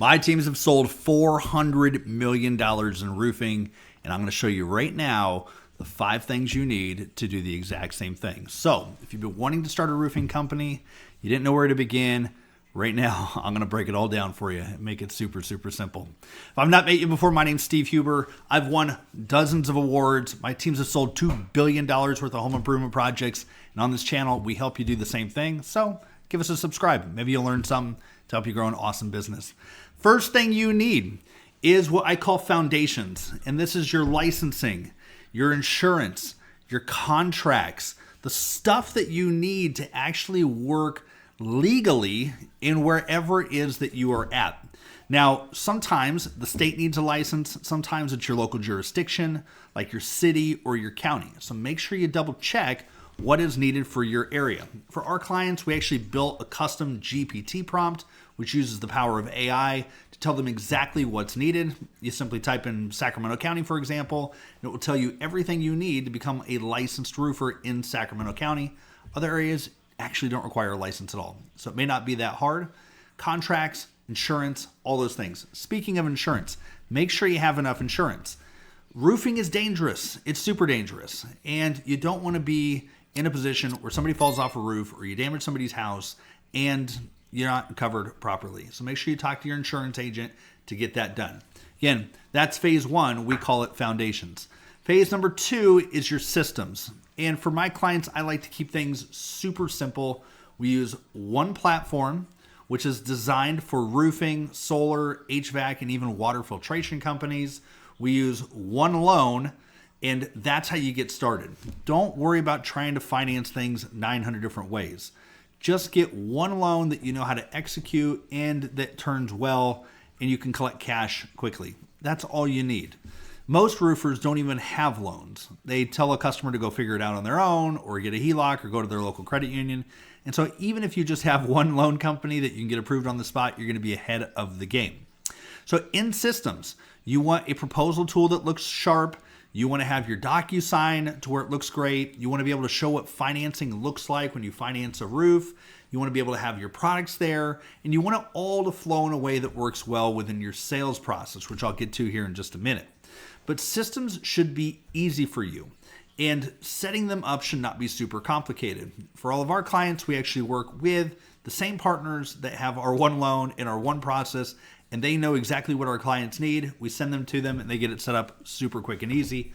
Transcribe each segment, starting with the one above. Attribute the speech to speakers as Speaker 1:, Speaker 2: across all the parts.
Speaker 1: My teams have sold $400 million in roofing, and I'm going to show you right now the 5 things you need to do the exact same thing. So if you've been wanting to start a roofing company, you didn't know where to begin, right now I'm going to break it all down for you and make it super, super simple. If I've not met you before, my name's Steve Huber. I've won dozens of awards. My teams have sold $2 billion worth of home improvement projects, and on this channel, we help you do the same thing. So give us a subscribe. Maybe you'll learn something to help you grow an awesome business. First thing you need is what I call foundations, and this is your licensing, your insurance, your contracts, the stuff that you need to actually work legally in wherever it is that you are at. Now, sometimes the state needs a license, sometimes it's your local jurisdiction, like your city or your county. So make sure you double check what is needed for your area. For our clients, we actually built a custom GPT prompt, which uses the power of AI to tell them exactly what's needed. You simply type in Sacramento County, for example, and it will tell you everything you need to become a licensed roofer in Sacramento County. Other areas actually don't require a license at all, so it may not be that hard. Contracts, insurance, all those things. Speaking of insurance, make sure you have enough insurance. Roofing is dangerous. It's super dangerous, and you don't want to be in a position where somebody falls off a roof or you damage somebody's house and you're not covered properly. So make sure you talk to your insurance agent to get that done. Again, that's phase 1. We call it foundations. Phase number 2 is your systems. And for my clients, I like to keep things super simple. We use one platform, which is designed for roofing, solar, HVAC, and even water filtration companies. We use one loan, and that's how you get started. Don't worry about trying to finance things 900 different ways. Just get one loan that you know how to execute and that turns well, and you can collect cash quickly. That's all you need. Most roofers don't even have loans. They tell a customer to go figure it out on their own or get a HELOC or go to their local credit union. And so even if you just have one loan company that you can get approved on the spot, you're going to be ahead of the game. So in systems, you want a proposal tool that looks sharp. You want to have your DocuSign to where it looks great. You want to be able to show what financing looks like when you finance a roof. You want to be able to have your products there. And you want it all to flow in a way that works well within your sales process, which I'll get to here in just a minute. But systems should be easy for you, and setting them up should not be super complicated. For all of our clients, we actually work with the same partners that have our one loan and our one process, and they know exactly what our clients need. We send them to them, and they get it set up super quick and easy,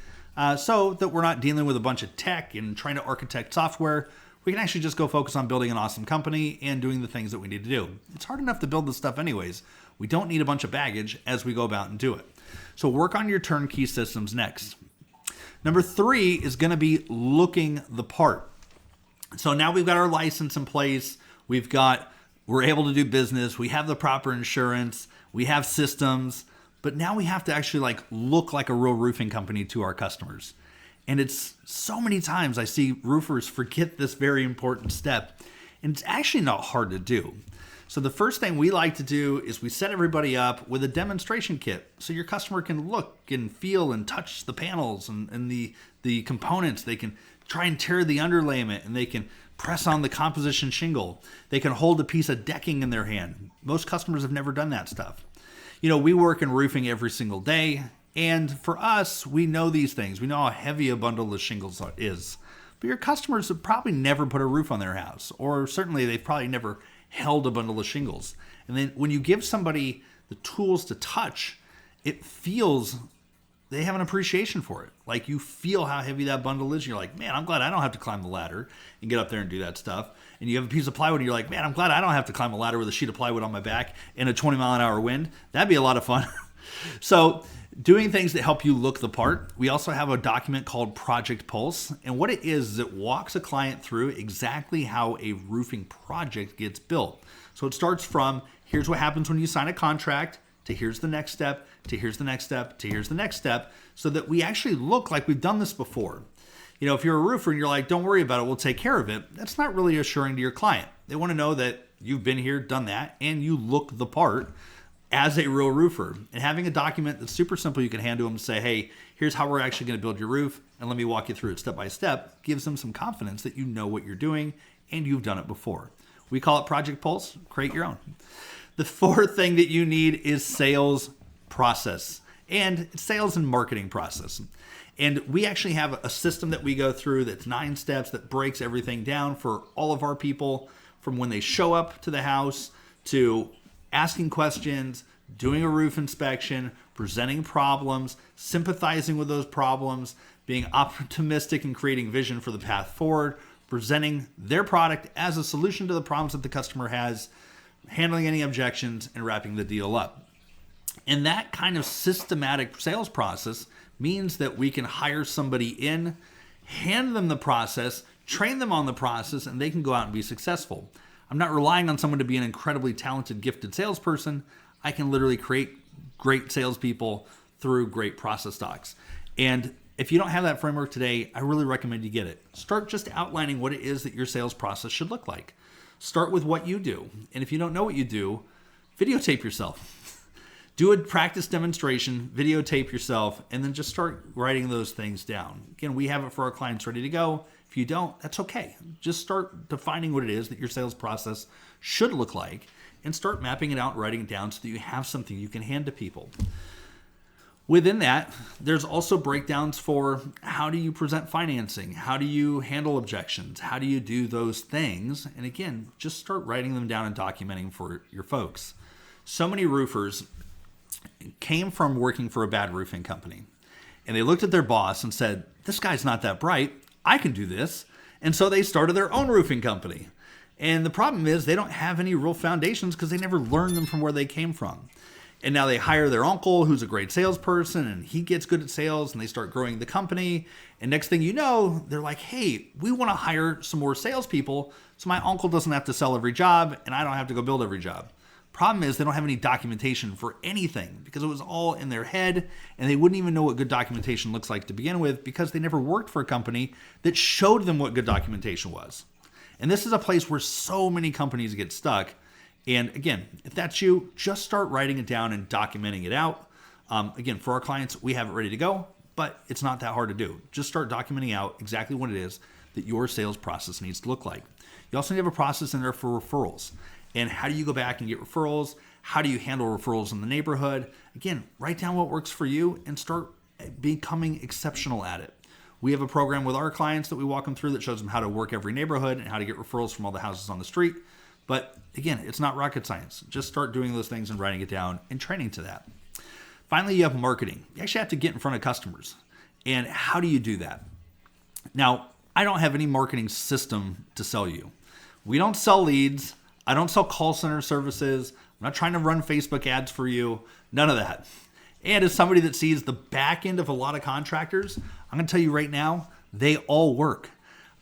Speaker 1: so that we're not dealing with a bunch of tech and trying to architect software. We can actually just go focus on building an awesome company and doing the things that we need to do. It's hard enough to build this stuff anyways. We don't need a bunch of baggage as we go about and do it. So work on your turnkey systems next. Number 3 is going to be looking the part. So now we've got our license in place. We're able to do business. We have the proper insurance. We have systems. But now we have to actually look like a real roofing company to our customers. And it's so many times I see roofers forget this very important step. And it's actually not hard to do. So the first thing we like to do is we set everybody up with a demonstration kit so your customer can look and feel and touch the panels and the components. They can try and tear the underlayment, and they can press on the composition shingle. They can hold a piece of decking in their hand. Most customers have never done that stuff. You know, we work in roofing every single day, and for us, we know these things. We know how heavy a bundle of shingles is. But your customers have probably never put a roof on their house, or certainly they've probably never held a bundle of shingles. And then when you give somebody the tools to touch, it feels they have an appreciation for it. Like, you feel how heavy that bundle is. You're like, man, I'm glad I don't have to climb the ladder and get up there and do that stuff. And you have a piece of plywood and you're like, man, I'm glad I don't have to climb a ladder with a sheet of plywood on my back in a 20-mile-an-hour wind. That'd be a lot of fun. So doing things that help you look the part. We also have a document called Project Pulse. And what it is it walks a client through exactly how a roofing project gets built. So it starts from, here's what happens when you sign a contract, to here's the next step, to here's the next step, to here's the next step, so that we actually look like we've done this before. You know, if you're a roofer and you're like, don't worry about it, we'll take care of it, that's not really assuring to your client. They want to know that you've been here, done that, and you look the part as a real roofer. And having a document that's super simple you can hand to them and say, hey, here's how we're actually going to build your roof, and let me walk you through it step by step, gives them some confidence that you know what you're doing and you've done it before. We call it Project Pulse. Create your own. The fourth thing that you need is sales process, and sales and marketing process. And we actually have a system that we go through that's 9 steps that breaks everything down for all of our people, from when they show up to the house to asking questions, doing a roof inspection, presenting problems, sympathizing with those problems, being optimistic and creating vision for the path forward, presenting their product as a solution to the problems that the customer has, handling any objections, and wrapping the deal up. And that kind of systematic sales process means that we can hire somebody in, hand them the process, train them on the process, and they can go out and be successful. I'm not relying on someone to be an incredibly talented, gifted salesperson. I can literally create great salespeople through great process docs. And if you don't have that framework today, I really recommend you get it. Start just outlining what it is that your sales process should look like. Start with what you do. And if you don't know what you do, videotape yourself. Do a practice demonstration, videotape yourself, and then just start writing those things down. Again, we have it for our clients ready to go. If you don't, that's okay. Just start defining what it is that your sales process should look like and start mapping it out and writing it down so that you have something you can hand to people. Within that, there's also breakdowns for how do you present financing? How do you handle objections? How do you do those things? And again, just start writing them down and documenting for your folks. So many roofers came from working for a bad roofing company, and they looked at their boss and said, this guy's not that bright. I can do this. And so they started their own roofing company. And the problem is they don't have any real foundations because they never learned them from where they came from. And now they hire their uncle, who's a great salesperson, and he gets good at sales, and they start growing the company. And next thing you know, they're like, hey, we want to hire some more salespeople so my uncle doesn't have to sell every job and I don't have to go build every job. Problem is they don't have any documentation for anything because it was all in their head, and they wouldn't even know what good documentation looks like to begin with because they never worked for a company that showed them what good documentation was. And this is a place where so many companies get stuck. And again, if that's you, just start writing it down and documenting it out. Again, for our clients, we have it ready to go, but it's not that hard to do. Just start documenting out exactly what it is that your sales process needs to look like. You also need to have a process in there for referrals. And how do you go back and get referrals? How do you handle referrals in the neighborhood? Again, write down what works for you and start becoming exceptional at it. We have a program with our clients that we walk them through that shows them how to work every neighborhood and how to get referrals from all the houses on the street. But again, it's not rocket science. Just start doing those things and writing it down and training to that. Finally, you have marketing. You actually have to get in front of customers. And how do you do that? Now, I don't have any marketing system to sell you. We don't sell leads. I don't sell call center services. I'm not trying to run Facebook ads for you. None of that. And as somebody that sees the back end of a lot of contractors, I'm going to tell you right now, they all work.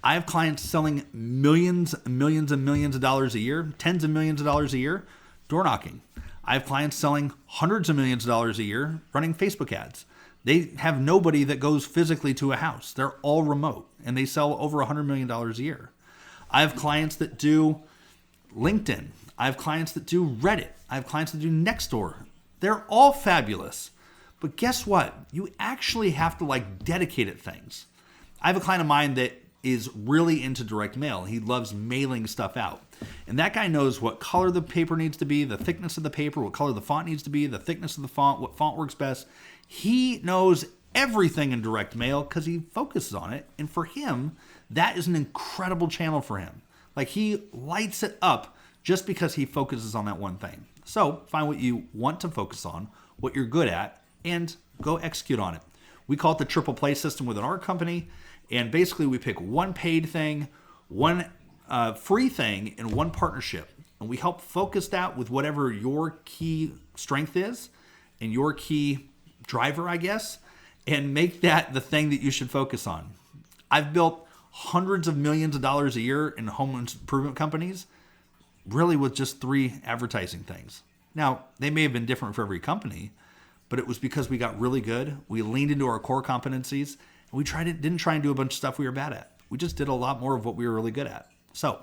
Speaker 1: I have clients selling millions and millions and millions of dollars a year, tens of millions of dollars a year, door knocking. I have clients selling hundreds of millions of dollars a year running Facebook ads. They have nobody that goes physically to a house. They're all remote, and they sell over $100 million a year. I have clients that do LinkedIn. I have clients that do Reddit. I have clients that do Nextdoor. They're all fabulous. But guess what? You actually have to dedicate at things. I have a client of mine that is really into direct mail. He loves mailing stuff out. And that guy knows what color the paper needs to be, the thickness of the paper, what color the font needs to be, the thickness of the font, what font works best. He knows everything in direct mail because he focuses on it. And for him, that is an incredible channel for him. He lights it up just because he focuses on that one thing. So find what you want to focus on, what you're good at, and go execute on it. We call it the triple play system within our company. And basically we pick one paid thing, one free thing, and one partnership. And we help focus that with whatever your key strength is and your key driver, I guess, and make that the thing that you should focus on. I've built hundreds of millions of dollars a year in home improvement companies, really with just 3 advertising things. Now, they may have been different for every company, but it was because we got really good. We leaned into our core competencies, and we didn't try and do a bunch of stuff we were bad at. We just did a lot more of what we were really good at. So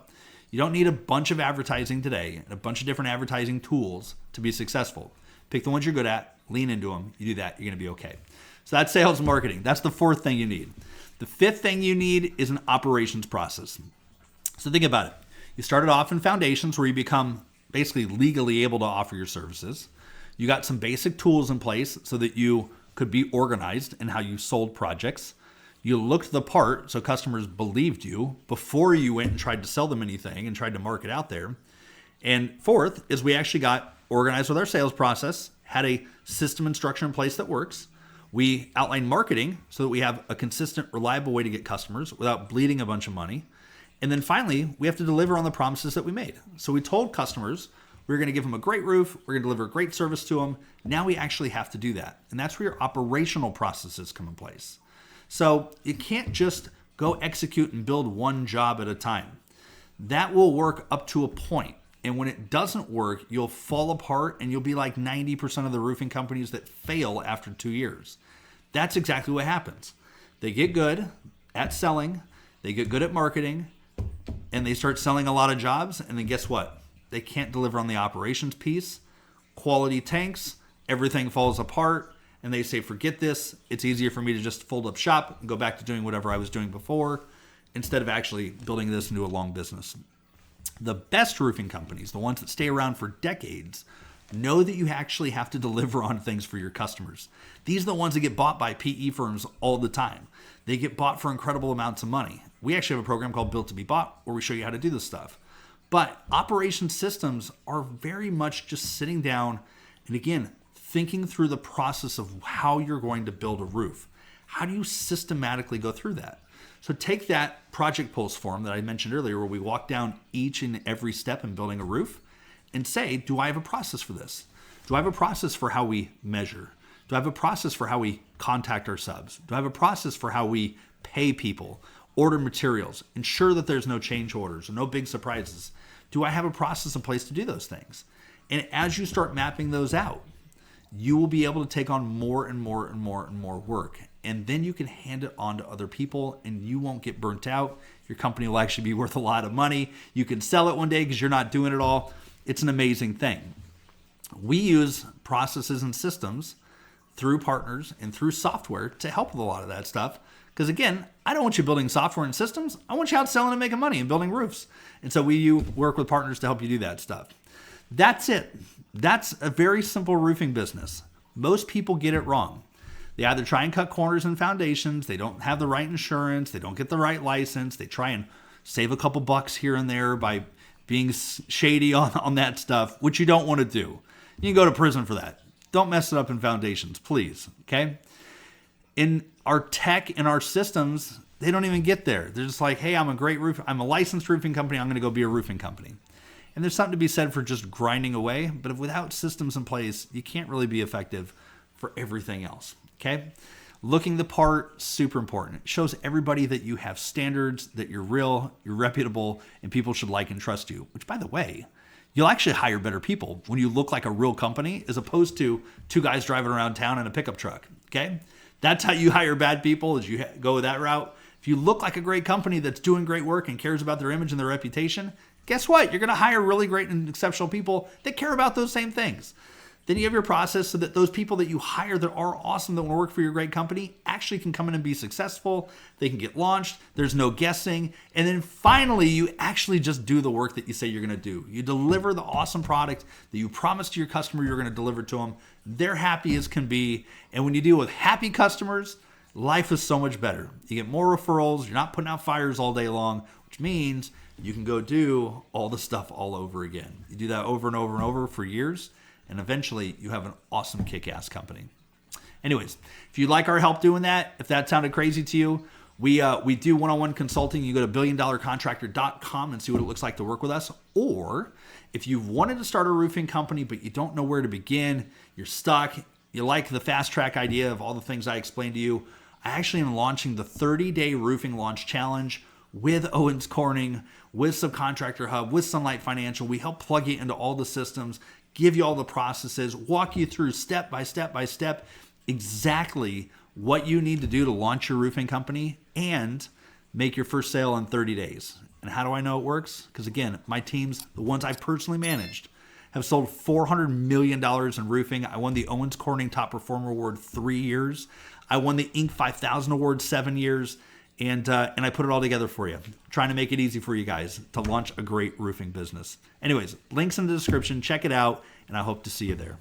Speaker 1: you don't need a bunch of advertising today and a bunch of different advertising tools to be successful. Pick the ones you're good at, lean into them. You do that, you're going to be okay. So that's sales and marketing. That's the 4th thing you need. The 5th thing you need is an operations process. So think about it. You started off in foundations where you become basically legally able to offer your services. You got some basic tools in place so that you could be organized in how you sold projects. You looked the part so customers believed you before you went and tried to sell them anything and tried to market out there. And fourth is we actually got organized with our sales process, had a system and structure in place that works. We outlined marketing so that we have a consistent, reliable way to get customers without bleeding a bunch of money. And then finally, we have to deliver on the promises that we made. So we told customers we're going to give them a great roof, we're going to deliver great service to them. Now we actually have to do that. And that's where your operational processes come in place. So you can't just go execute and build one job at a time. That will work up to a point. And when it doesn't work, you'll fall apart and you'll be like 90% of the roofing companies that fail after 2 years. That's exactly what happens. They get good at selling, they get good at marketing, and they start selling a lot of jobs. And then guess what? They can't deliver on the operations piece. Quality tanks, everything falls apart. And they say, forget this. It's easier for me to just fold up shop and go back to doing whatever I was doing before instead of actually building this into a long business. The best roofing companies, the ones that stay around for decades, know that you actually have to deliver on things for your customers. These are the ones that get bought by PE firms all the time. They get bought for incredible amounts of money. We actually have a program called Built to be Bought where we show you how to do this stuff. But operation systems are very much just sitting down and, again, thinking through the process of how you're going to build a roof. How do you systematically go through that? So take that project pulse form that I mentioned earlier where we walk down each and every step in building a roof and say, do I have a process for this? Do I have a process for how we measure? Do I have a process for how we contact our subs? Do I have a process for how we pay people, order materials, ensure that there's no change orders or no big surprises? Do I have a process in place to do those things? And as you start mapping those out, you will be able to take on more and more and more and more work. And then you can hand it on to other people and you won't get burnt out. Your company will actually be worth a lot of money. You can sell it one day because you're not doing it all. It's an amazing thing. We use processes and systems through partners and through software to help with a lot of that stuff. Because again, I don't want you building software and systems. I want you out selling and making money and building roofs. And so we work with partners to help you do that stuff. That's it. That's a very simple roofing business. Most people get it wrong. They either try and cut corners and foundations, they don't have the right insurance, they don't get the right license, they try and save a couple bucks here and there by being shady on that stuff, which you don't want to do. You can go to prison for that. Don't mess it up in foundations, please, okay? In our tech and our systems, they don't even get there. They're just like, hey, I'm a licensed roofing company, I'm going to go be a roofing company. And there's something to be said for just grinding away, but without systems in place, you can't really be effective for everything else. Okay? Looking the part, super important. It shows everybody that you have standards, that you're real, you're reputable, and people should like and trust you. Which, by the way, you'll actually hire better people when you look like a real company as opposed to two guys driving around town in a pickup truck. Okay? That's how you hire bad people, is you go that route. If you look like a great company that's doing great work and cares about their image and their reputation, guess what? You're going to hire really great and exceptional people that care about those same things. Then you have your process so that those people that you hire that are awesome, that want to work for your great company, actually can come in and be successful. They can get launched. There's no guessing. And then finally, you actually just do the work that you say you're going to do. You deliver the awesome product that you promised to your customer you're going to deliver to them. They're happy as can be. And when you deal with happy customers, life is so much better. You get more referrals. You're not putting out fires all day long, which means you can go do all the stuff all over again. You do that over and over and over for years. And eventually you have an awesome kick-ass company. Anyways, if you'd like our help doing that, if that sounded crazy to you, we do one-on-one consulting. You go to billiondollarcontractor.com and see what it looks like to work with us. Or if you've wanted to start a roofing company, but you don't know where to begin, you're stuck, you like the fast track idea of all the things I explained to you, I actually am launching the 30-day roofing launch challenge with Owens Corning, with Subcontractor Hub, with Sunlight Financial. We help plug you into all the systems, give you all the processes, walk you through step by step by step exactly what you need to do to launch your roofing company and make your first sale in 30 days. And how do I know it works? Because again, my teams, the ones I've personally managed, have sold $400 million in roofing. I won the Owens Corning Top Performer Award 3 years. I won the Inc. 5000 Award 7 years. And I put it all together for you, trying to make it easy for you guys to launch a great roofing business. Anyways, links in the description. Check it out, and I hope to see you there.